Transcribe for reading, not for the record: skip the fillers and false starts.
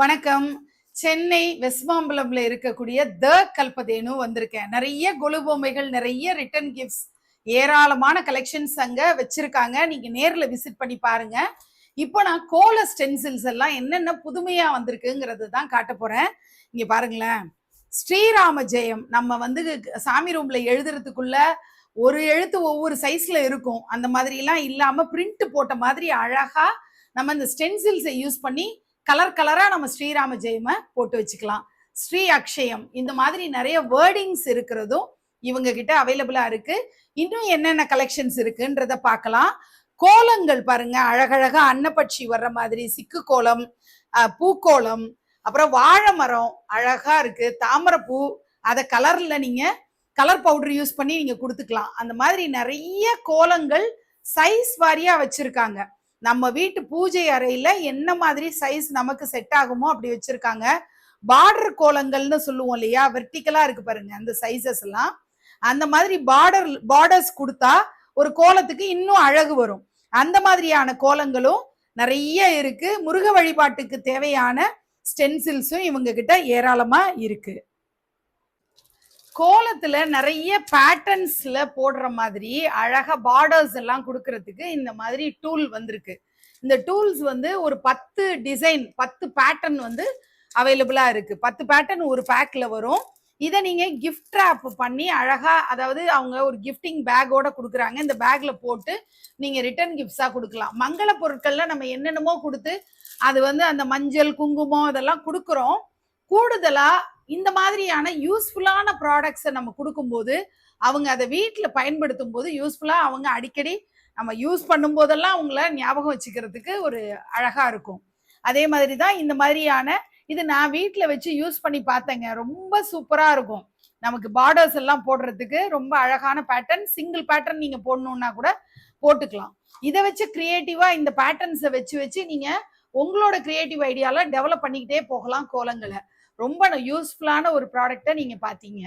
வணக்கம். சென்னை வெஸ்மாம்பலம்ல இருக்கக்கூடிய த கல்பதேனு வந்திருக்கேன். நிறைய கொலு பொம்மைகள், நிறைய ரிட்டர்ன் கிஃப்ட்ஸ், ஏராளமான கலெக்ஷன்ஸ் அங்க வச்சிருக்காங்க. நீங்க நேர்ல விசிட் பண்ணி பாருங்க. இப்போ நான் கோல ஸ்டென்சில்ஸ் எல்லாம் என்னென்ன புதுமையா வந்திருக்குங்கிறது தான் காட்ட போறேன். இங்க பாருங்களேன். ஸ்ரீராம ஜெயம் நம்ம வந்து சாமி ரூம்ல எழுதுறதுக்குள்ள ஒரு எழுத்து ஒவ்வொரு சைஸ்ல இருக்கும். அந்த மாதிரி எல்லாம் இல்லாம பிரிண்ட் போட்ட மாதிரி அழகா நம்ம இந்த ஸ்டென்சில்ஸை யூஸ் பண்ணி கலர் கலரா நம்ம ஸ்ரீராம ஜெயம போட்டு வச்சுக்கலாம். ஸ்ரீ அக்ஷயம் இந்த மாதிரி நிறைய வேர்டிங்ஸ் இருக்கிறதும் இவங்க கிட்ட அவைலபிளா இருக்கு. இன்னும் என்னென்ன கலெக்ஷன்ஸ் இருக்குன்றத பார்க்கலாம். கோலங்கள் பாருங்க, அழகழகா அன்னப்பட்சி வர்ற மாதிரி சிக்கு கோலம், பூக்கோலம், அப்புறம் வாழை மரம் அழகா இருக்கு, தாமரைப்பூ, அதை கலர்ல நீங்க கலர் பவுடர் யூஸ் பண்ணி நீங்க கொடுத்துக்கலாம். அந்த மாதிரி நிறைய கோலங்கள் சைஸ் வாரியா வச்சிருக்காங்க. நம்ம வீட்டு பூஜை அறையில என்ன மாதிரி சைஸ் நமக்கு செட் ஆகுமோ அப்படி வச்சிருக்காங்க. பார்டர் கோலங்கள்னு சொல்லுவோம் இல்லையா, வெர்டிக்கலா இருக்கு பாருங்க அந்த சைசஸ் எல்லாம். அந்த மாதிரி பார்டர்ஸ் கொடுத்தா ஒரு கோலத்துக்கு இன்னும் அழகு வரும். அந்த மாதிரியான கோலங்களும் நிறைய இருக்கு. முருக வழிபாட்டுக்கு தேவையான ஸ்டென்சில்ஸும் இவங்க கிட்ட ஏராளமா இருக்கு. கோலத்துல நிறைய பேட்டர்ன்ஸ்ல போடுற மாதிரி அழகா பார்டர்ஸ் எல்லாம் கொடுக்கறதுக்கு இந்த மாதிரி டூல் வந்திருக்கு. இந்த டூல்ஸ் வந்து ஒரு 10 டிசைன் 10 பேட்டர்ன் வந்து அவைலபிளா இருக்கு. 10 பேட்டர்ன் ஒரு பேக்ல வரும். இதை நீங்க கிஃப்ட் ரேப் பண்ணி அழகா, அதாவது அவங்க ஒரு கிஃப்டிங் பேக்கோட கொடுக்குறாங்க. இந்த பேக்ல போட்டு நீங்க ரிட்டர்ன் கிஃப்ட்ஸா கொடுக்கலாம். மங்கள பொருட்கள்ல நம்ம என்னென்னமோ கொடுத்து அது வந்து அந்த மஞ்சள் குங்குமம் இதெல்லாம் கொடுக்குறோம். கூடுதலா இந்த மாதிரியான யூஸ்ஃபுல்லான ப்ராடக்ட்ஸை நம்ம கொடுக்கும்போது அவங்க அதை வீட்டில் பயன்படுத்தும் போது யூஸ்ஃபுல்லா அவங்க அடிக்கடி நம்ம யூஸ் பண்ணும் போதெல்லாம் அவங்கள ஞாபகம் வச்சுக்கிறதுக்கு ஒரு அழகா இருக்கும். அதே மாதிரி தான் இந்த மாதிரியான இது நான் வீட்டில் வச்சு யூஸ் பண்ணி பார்த்தேங்க. ரொம்ப சூப்பரா இருக்கும். நமக்கு பார்டர்ஸ் எல்லாம் போடுறதுக்கு ரொம்ப அழகான பேட்டர்ன். சிங்கிள் பேட்டர்ன் நீங்க போடணும்னா கூட போட்டுக்கலாம். இதை வச்சு கிரியேட்டிவா இந்த பேட்டர்ன்ஸை வச்சு வச்சு நீங்க உங்களோட கிரியேட்டிவ் ஐடியால டெவலப் பண்ணிக்கிட்டே போகலாம் கோலங்களை. ரொம்ப யூஸ்ஃபுல்லான ஒரு ப்ராடக்டை நீங்க பாத்தீங்க.